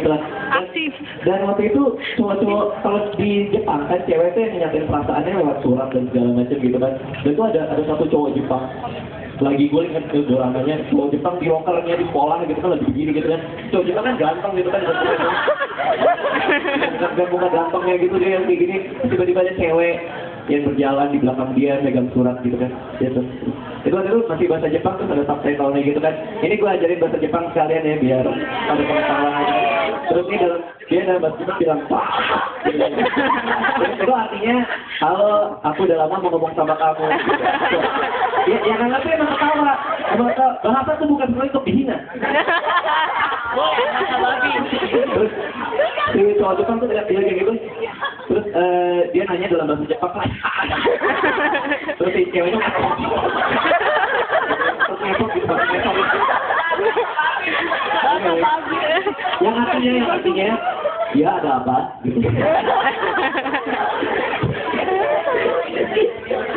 gitu lah. Aktif. Dan waktu itu cowok-cowok kalau di Jepang kan cewek tuh yang nyatain perasaannya lewat surat dan segala macam gitu kan. Dan tuh ada satu cowok Jepang lagi gue inget ke doramanya cowok Jepang di lokernya di sekolah gitu kan lagi begini gitu kan. Cowok Jepang kan ganteng gitu kan. Bukan gantengnya gitu dia yang kayak gini. Tiba-tiba ada cewek yang berjalan di belakang dia megang surat gitu kan. Gitu. Itu masih bahasa Jepang terus ada subtitle-nya gitu kan. Ini gue ajarin bahasa Jepang sekalian ya biar ada pengetahuan. Terus ini dia dalam bahasa Jepang bilang wah. Gitu. Itu artinya halo aku udah lama mau ngomong sama kamu. Gitu. Ya, yang ngerti emang ketawa. Bahasa tuh bukan sebenarnya untuk dihina. Terus si cowok Jepang tuh dia kayak gitu. Terus dia nanya dalam bahasa Jepang lah. Terus si ceweknya terus ngepok gitu, yang artinya ya ada apa gitu.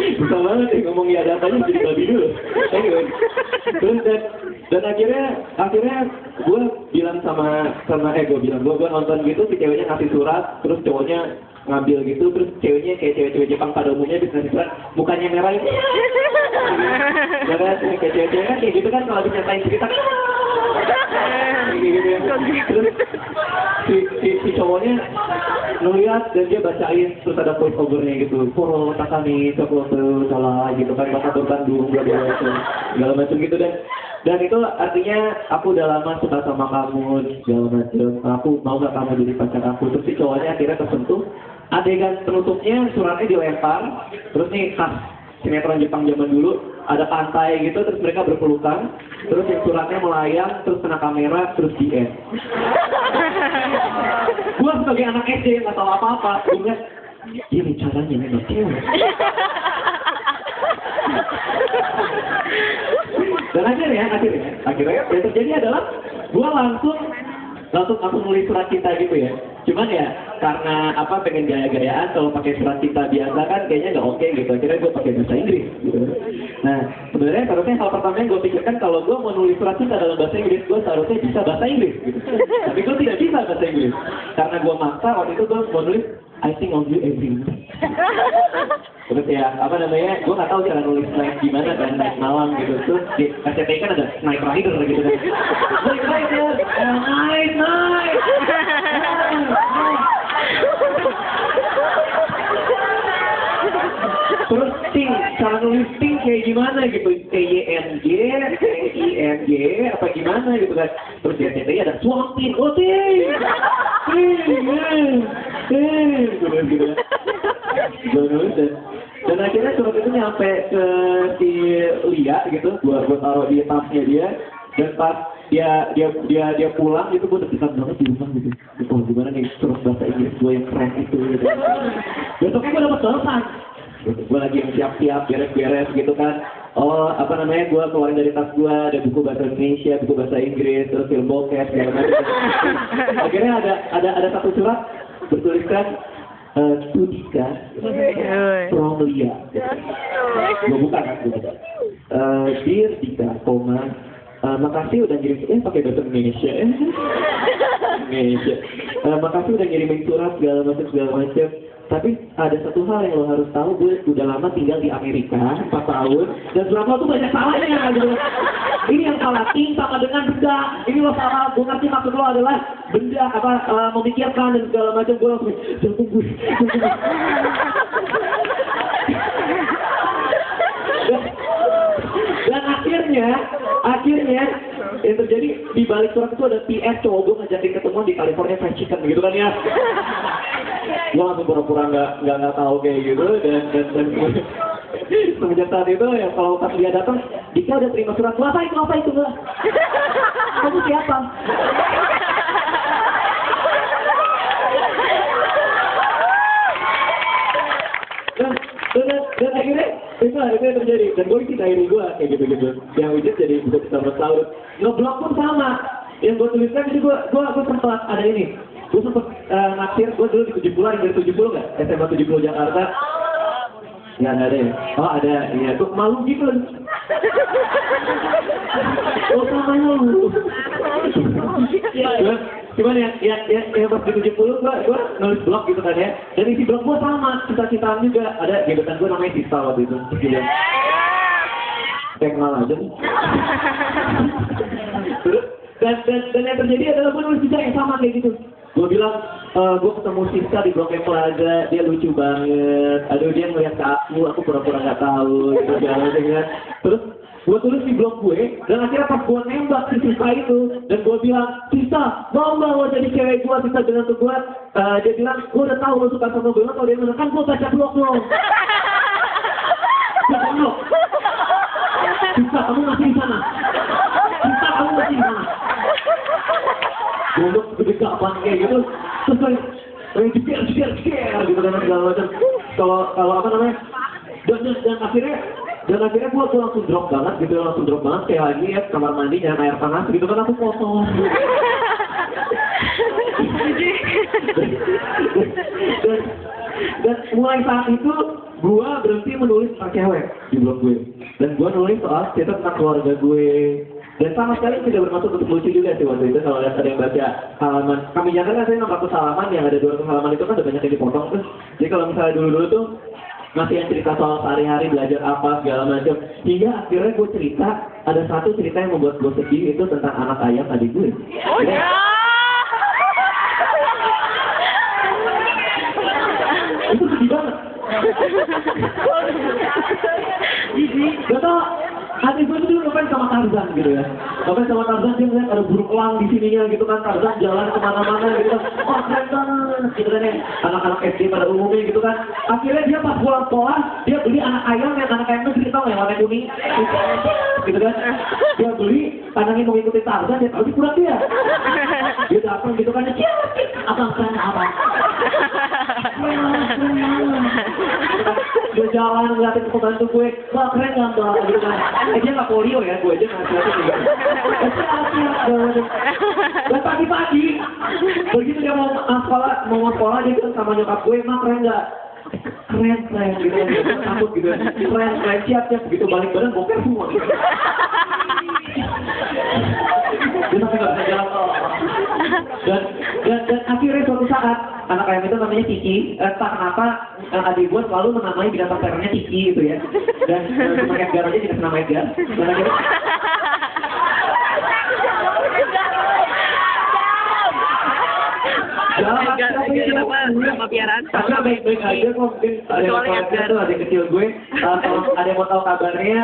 Bisa banget nih ngomong ya ada apanya jadi babi dulu. Terus dan akhirnya gue bilang gue nonton gitu si ceweknya ngasih surat terus cowoknya ngambil gitu terus ceweknya kayak cewek-cewek Jepang pada umumnya bisa ngasih surat mukanya merah gitu. Karena kayak cewek-cewek kan kayak gitu kan kalau habis nyatain cerita gitu ya. Terus si cowoknya ngeliat dan dia bacain terus ada voice overnya gitu. Poro takani coklo salah gitu kan bahasa Bandung segala macam gitu dan itu artinya aku udah lama suka sama kamu segala macam. Aku mau gak kamu jadi pacar aku. Terus si cowoknya akhirnya tersentuh. Adegan penutupnya suratnya dilempar. Terus nih khas sinetron Jepang zaman dulu ada pantai gitu terus mereka berpelukan terus yang suratnya melayang terus kena kamera terus di end. Gua sebagai anak SD yang nggak tahu apa-apa gue bilang ini caranya nembak cewek. Dan akhirnya yang terjadi adalah gua langsung aku nulis surat cinta gitu ya. Cuman ya karena pengen gaya-gayaan kalau pakai surat cinta biasa kan kayaknya nggak oke gitu. Akhirnya gue pakai bahasa Inggris gitu. Nah sebenarnya seharusnya hal pertama yang gue pikirkan kalau gue mau nulis surat cinta dalam bahasa Inggris gue seharusnya bisa bahasa Inggris gitu. Tapi gue tidak bisa bahasa Inggris karena gue maksa waktu itu gue mau nulis I think of you every night. Terus ya gue nggak tahu cara nulis naik gimana kan naik malam gitu. Terus di KCTI kan ada naik rider gitu kan. Naik rider, naik. Terus cara nulis ting kayak gimana gitu, TYNG, TING, apa gimana gitu kan. Terus di KCTI ada suapin, gitu kan. Gue nulis dan akhirnya surat itu nyampe ke si Lia gitu, gua taruh di tasnya dia dan pas dia pulang itu gue deg-degan banget di rumah gitu. Oh gimana nih surat bahasa Inggris gue yang keren itu gitu. Besoknya gue dapat balasan. Gue lagi siap-siap beres-beres gitu kan. Gue keluarin dari tas gue ada buku bahasa Indonesia, buku bahasa Inggris, terus film bokep segala macam. Akhirnya ada satu surat bertuliskan Tudika from Lia. Gue buka kan, Dear Dika, makasih udah ngirim pakai bahasa Indonesia. Makasih udah ngirimin surat segala macam. Tapi ada satu hal yang lo harus tahu, gue udah lama tinggal di Amerika 4 tahun dan selama itu banyak salahnya gitu. Ini yang salah ting sama dengan benda. Ini lo salah, gue ngerti maksud lo adalah benda memikirkan dan segala macam. Gue langsung tunggu. Dan akhirnya yang terjadi di balik surat itu ada PS cowok gue ngajakin ketemuan di California Fried Chicken gitu kan ya. Gue langsung pura-pura nggak tahu kayak gitu dan semenjak saat itu ya kalau pas dia datang Dika udah terima surat apa itu enggak kamu siapa dan akhirnya itu yang terjadi dan gue cintain gue kayak gitu yang wujud jadi bisa bersalut ngeblok pun sama yang gue tuliskan jadi gue sempat ada ini. Gue sempet naksir, gue dulu di 70-an, dari 70 nggak? SMA 70 Jakarta. Nggak ada ya? Oh ada, iya. Tuh malu gitu. Oh sama lu. Cuman yang pas di 70 gue nulis blog gitu kan ya. Dan isi blog gue sama, cinta-cintaan juga. Ada gebetan gue namanya Sista waktu itu. Kayak kenal aja nih. Terus, dan yang terjadi adalah gue nulis juga yang sama kayak gitu. Gue bilang, gue ketemu Sista di Blok M Plaza, dia lucu banget. Aduh, dia ngeliat ke aku pura-pura gak tahu. Gitu, jalan dengan. Terus, gue tulis di blog gue, dan akhirnya pas gue nembak si Sista itu, dan gue bilang, Sista, mau lo jadi cewek gue? Sista bilang ke gue, dia bilang, gue udah tahu lo suka sama gue, kalau dia bilang, kan gue baca blog lo. Baca blog. Sista, kamu masih di sana. Sista, kamu masih di sana. Gue gede kapan kayak gitu, terus kayak jikir gitu kan segala macam. Kalau apa namanya, dan akhirnya gue langsung drop banget gitu, kayak lagi ya kamar mandi nyari air panas gitu kan, aku kotor. Dan mulai saat itu gue berhenti menulis tentang cewek di blog gue, dan gue nulis soal cerita tentang keluarga gue. Dan sama sekali tidak bermaksud untuk lucu juga sih waktu itu. Kalau ada yang baca halaman, kami jangan kan saya 600 halaman, yang ada 200 halaman itu kan ada banyak yang dipotong tuh. Jadi kalau misalnya dulu tuh masih yang cerita soal sehari-hari belajar apa segala macam, hingga akhirnya gue cerita, ada satu cerita yang membuat gue sedih, itu tentang anak ayam adik gue. Oh ya. Itu sedih banget. Gak tau, adik gue itu dulu ngapain sama Tarzan gitu ya. Ngapain sama Tarzan, dia ngeliat ada burung elang di sininya gitu kan, Tarzan jalan kemana-mana gitu kan. Oh keren banget gitu kan ya, anak-anak SD pada umumnya gitu kan. Akhirnya dia pas pulang sekolah, dia beli anak ayam itu cerita yang warna kuning gitu kan. Dia beli, anaknya mau ikutin Tarzan, dia tahu kurang dia. Dia datang gitu kan, abang keren abang. Dia jalan ngeliatin ke pembantu gue, wah keren gak mbak gitu kan. Dia gak polio ya, gue aja gak ngeliatin gitu. Dan pagi-pagi, begitu dia mau sekolah, dia bilang sama nyokap gue, emang keren gak? Keren gitu kan, takut gitu kan. Keren, siap, begitu balik badan boker semua gitu. Dia sampai gak bisa jalan. Dan akhirnya suatu saat, anak ayam itu namanya Kiki. Entah kenapa adik gue selalu menamai binatang terornya Kiki gitu ya. Dan cuma Edgar aja tidak nama Edgar. Dan akhirnya sama piaraan. Karena baik-baik aja kok, mungkin ada yang kecil gue. Kalau ada yang mau tahu kabarnya,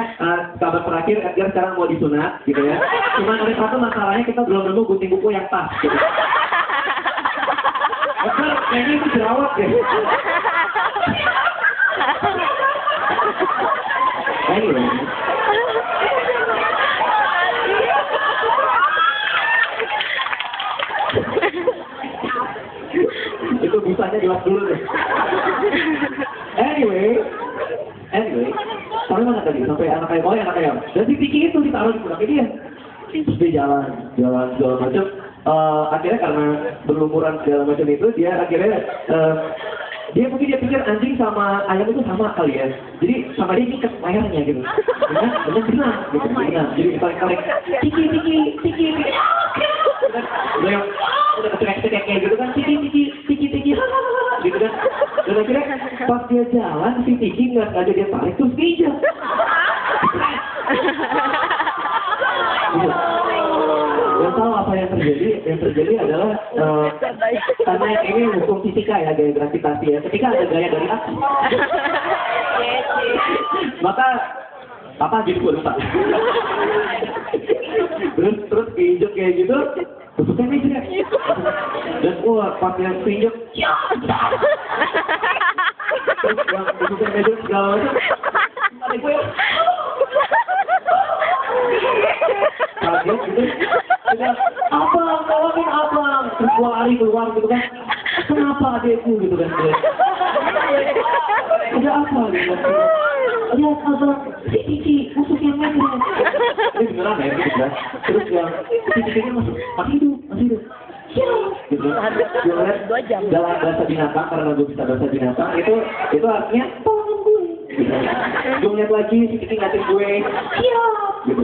kabar terakhir Edgar sekarang mau disunat gitu ya. Cuma ada satu masalahnya, kita belum nemu gunting buku yang pas gitu. Edgar kayaknya itu jerawat deh. Anyway. Itu busanya jelas dulu deh. Anyway, sampai mana tadi? Sampai anak ayam. Dan si Tiki itu ditaruh di pundak dia. Terus dia jalan segala macam. Akhirnya karena berlumuran segala macam itu, dia akhirnya dia pikir anjing sama ayam itu sama kali ya. Jadi sama dia ikat layarnya gitu. Dengan benang gitu. Jadi tarik Tiki. Udah ketek kayak gitu kan, Tiki gitu kan. Dan akhirnya pas dia jalan, si Tiki nggak ada dia tarik, terus dia Gak tahu apa yang terjadi. Yang terjadi adalah karena ini hukum fisika ya, gaya gravitasi ya. Ketika ada gaya dari atas, maka apa gitu gue lupa. Terus keinjek kayak gitu, tusuknya meja. Dan pas yang keinjek, terus yang tusuknya meja segala macam. Adik gue kaget gitu. Abang, tolongin abang. Terus gue lari keluar gitu kan. Kenapa adikku gitu kan. Ada apa gitu kan. Lihat abang, si Kiki masuk yang meja. Ini beneran ya gitu kan. Terus yang si Kiki masih hidup. Gitu. Gue lihat dalam bahasa binatang, karena gue bisa bahasa binatang, itu artinya tolong gue. Gue lihat lagi si Kiki ngatin gue. Gitu.